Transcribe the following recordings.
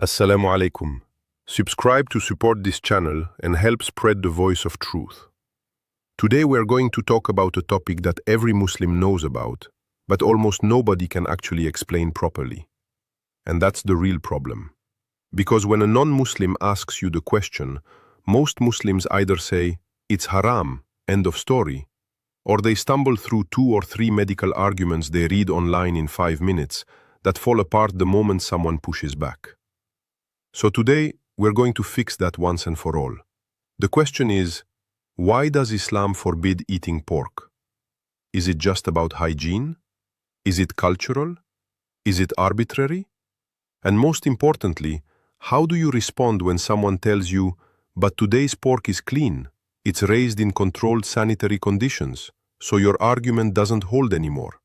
Assalamu Alaikum. Subscribe to support this channel and help spread the voice of truth. Today we are going to talk about a topic that every Muslim knows about, but almost nobody can actually explain properly. And that's the real problem. Because when a non-Muslim asks you the question, most Muslims either say, "It's haram, end of story," or they stumble through 2 or 3 medical arguments they read online in 5 minutes that fall apart the moment someone pushes back. So today, we're going to fix that once and for all. The question is, why does Islam forbid eating pork? Is it just about hygiene? Is it cultural? Is it arbitrary? And most importantly, how do you respond when someone tells you, "But today's pork is clean, it's raised in controlled sanitary conditions, so your argument doesn't hold anymore"?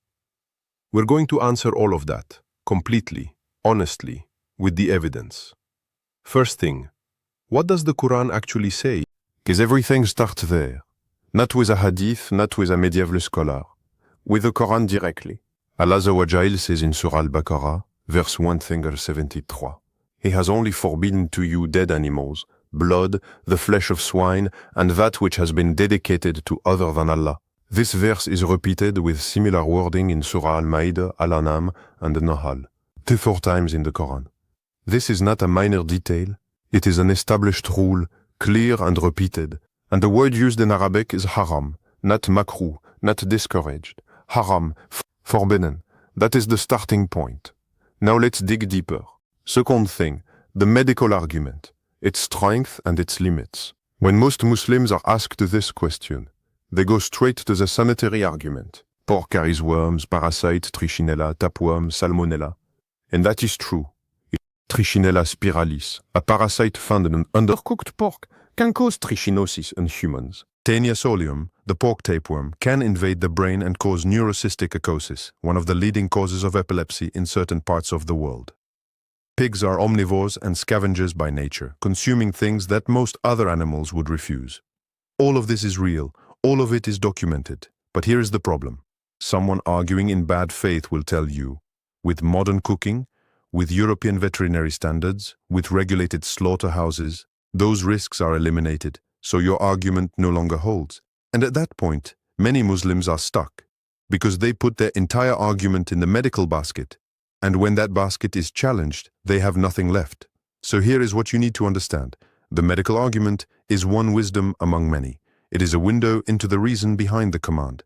We're going to answer all of that, completely, honestly, with the evidence. First thing, what does the Quran actually say? Because everything starts there. Not with a hadith, not with a medieval scholar. With the Quran directly. Allah says in Surah Al-Baqarah, verse 173, He has only forbidden to you dead animals, blood, the flesh of swine, and that which has been dedicated to other than Allah. This verse is repeated with similar wording in Surah Al-Ma'idah, Al-An'am, and An-Nahl, 4 times in the Quran. This is not a minor detail, it is an established rule, clear and repeated, and the word used in Arabic is haram, not makruh, not discouraged. Haram, forbidden. That is the starting point. Now let's dig deeper. Second thing, the medical argument, its strength and its limits. When most Muslims are asked this question, they go straight to the sanitary argument. Pork carries worms, parasites, trichinella, tapeworm, salmonella. And that is true. Trichinella spiralis, a parasite found in an undercooked pork, can cause trichinosis in humans. Taenia solium, the pork tapeworm, can invade the brain and cause neurocystic psychosis, one of the leading causes of epilepsy in certain parts of the world. Pigs are omnivores and scavengers by nature, consuming things that most other animals would refuse. All of this is real, all of it is documented. But here is the problem. Someone arguing in bad faith will tell you, with modern cooking, with European veterinary standards, with regulated slaughterhouses, those risks are eliminated, so your argument no longer holds. And at that point, many Muslims are stuck, because they put their entire argument in the medical basket, and when that basket is challenged, they have nothing left. So here is what you need to understand. The medical argument is one wisdom among many. It is a window into the reason behind the command.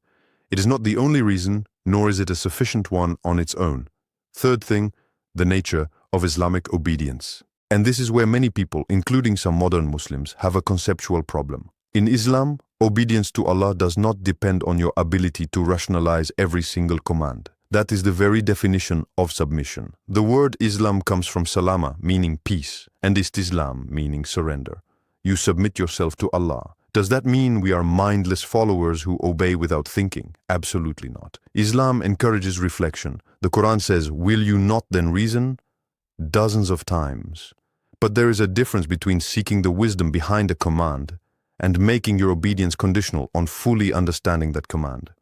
It is not the only reason, nor is it a sufficient one on its own. Third thing, the nature of Islamic obedience. And this is where many people, including some modern Muslims, have a conceptual problem. In Islam, obedience to Allah does not depend on your ability to rationalize every single command. That is the very definition of submission. The word Islam comes from salama, meaning peace, and istislam, meaning surrender. You submit yourself to Allah. Does that mean we are mindless followers who obey without thinking? Absolutely not. Islam encourages reflection. The Quran says, "Will you not then reason?" Dozens of times. But there is a difference between seeking the wisdom behind a command and making your obedience conditional on fully understanding that command.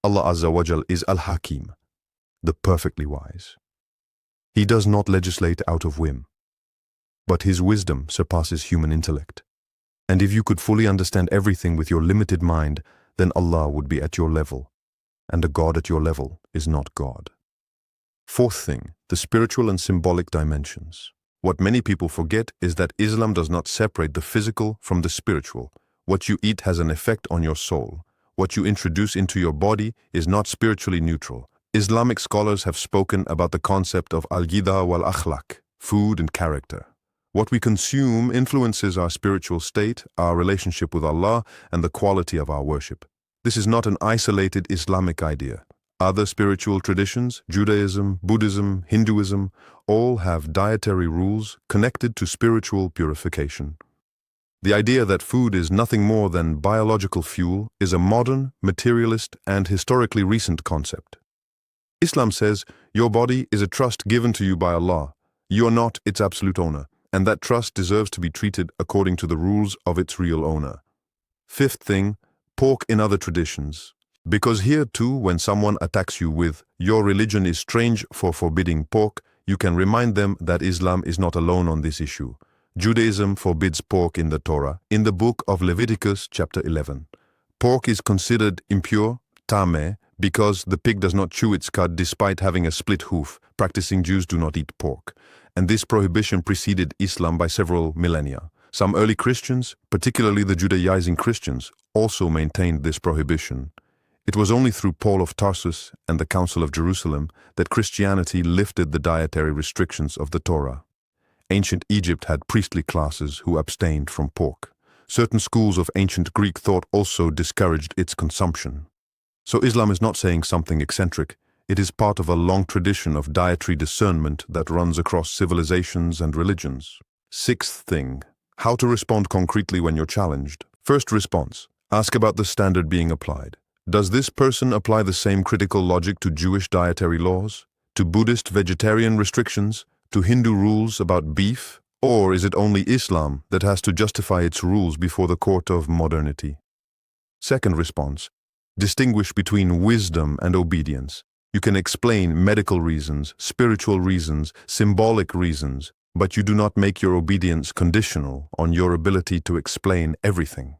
Allah Azza wa Jal is Al-Hakim, the perfectly wise. He does not legislate out of whim, but His wisdom surpasses human intellect. And if you could fully understand everything with your limited mind, then Allah would be at your level, and a God at your level is not God. Fourth thing, the spiritual and symbolic dimensions. What many people forget is that Islam does not separate the physical from the spiritual. What you eat has an effect on your soul. What you introduce into your body is not spiritually neutral. Islamic scholars have spoken about the concept of al-ghidha wal-akhlaq, food and character. What we consume influences our spiritual state, our relationship with Allah, and the quality of our worship. This is not an isolated Islamic idea. Other spiritual traditions, Judaism, Buddhism, Hinduism, all have dietary rules connected to spiritual purification. The idea that food is nothing more than biological fuel is a modern, materialist, and historically recent concept. Islam says, your body is a trust given to you by Allah. You are not its absolute owner, and that trust deserves to be treated according to the rules of its real owner. Fifth thing, pork in other traditions. Because here too, when someone attacks you with, "Your religion is strange for forbidding pork," you can remind them that Islam is not alone on this issue. Judaism forbids pork in the Torah, in the book of Leviticus chapter 11. Pork is considered impure, tameh, because the pig does not chew its cud despite having a split hoof. Practicing Jews do not eat pork. And this prohibition preceded Islam by several millennia. Some early Christians, particularly the Judaizing Christians, also maintained this prohibition. It was only through Paul of Tarsus and the Council of Jerusalem that Christianity lifted the dietary restrictions of the Torah. Ancient Egypt had priestly classes who abstained from pork. Certain schools of ancient Greek thought also discouraged its consumption. So Islam is not saying something eccentric. It is part of a long tradition of dietary discernment that runs across civilizations and religions. Sixth thing, how to respond concretely when you're challenged. First response, ask about the standard being applied. Does this person apply the same critical logic to Jewish dietary laws, to Buddhist vegetarian restrictions, to Hindu rules about beef, or is it only Islam that has to justify its rules before the court of modernity? Second response, distinguish between wisdom and obedience. You can explain medical reasons, spiritual reasons, symbolic reasons, but you do not make your obedience conditional on your ability to explain everything.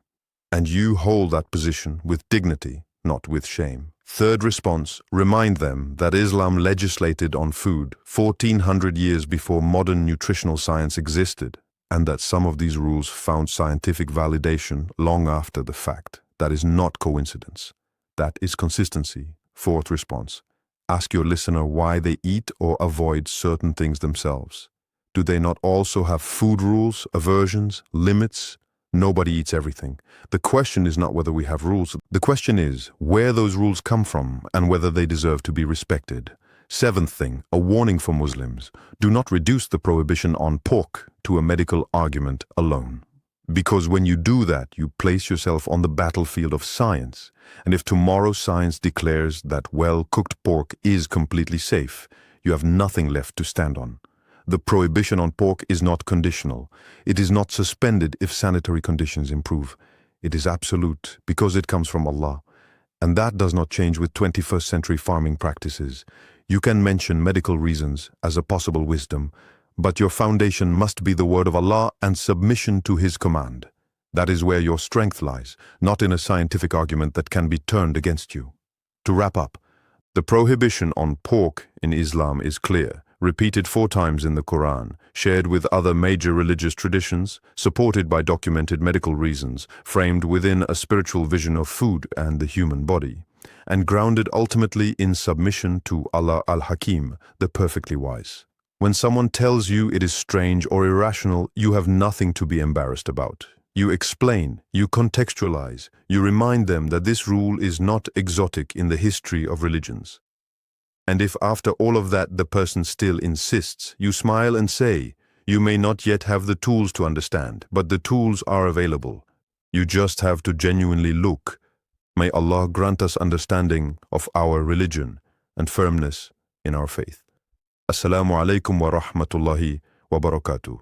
And you hold that position with dignity, not with shame. Third response, remind them that Islam legislated on food 1400 years before modern nutritional science existed, and that some of these rules found scientific validation long after the fact. That is not coincidence. That is consistency. Fourth response, ask your listener why they eat or avoid certain things themselves. Do they not also have food rules, aversions, limits? Nobody eats everything. The question is not whether we have rules. The question is where those rules come from and whether they deserve to be respected. Seventh thing, a warning for Muslims. Do not reduce the prohibition on pork to a medical argument alone. Because when you do that, you place yourself on the battlefield of science. And if tomorrow science declares that well-cooked pork is completely safe, you have nothing left to stand on. The prohibition on pork is not conditional. It is not suspended if sanitary conditions improve. It is absolute because it comes from Allah. And that does not change with 21st century farming practices. You can mention medical reasons as a possible wisdom, but your foundation must be the word of Allah and submission to His command. That is where your strength lies, not in a scientific argument that can be turned against you. To wrap up, the prohibition on pork in Islam is clear. Repeated 4 times in the Quran, shared with other major religious traditions, supported by documented medical reasons, framed within a spiritual vision of food and the human body, and grounded ultimately in submission to Allah al-Hakim, the perfectly wise. When someone tells you it is strange or irrational, you have nothing to be embarrassed about. You explain, you contextualize, you remind them that this rule is not exotic in the history of religions. And if after all of that the person still insists, you smile and say, you may not yet have the tools to understand, but the tools are available. You just have to genuinely look. May Allah grant us understanding of our religion and firmness in our faith. Assalamu Alaikum wa rahmatullahi wa barakatuh.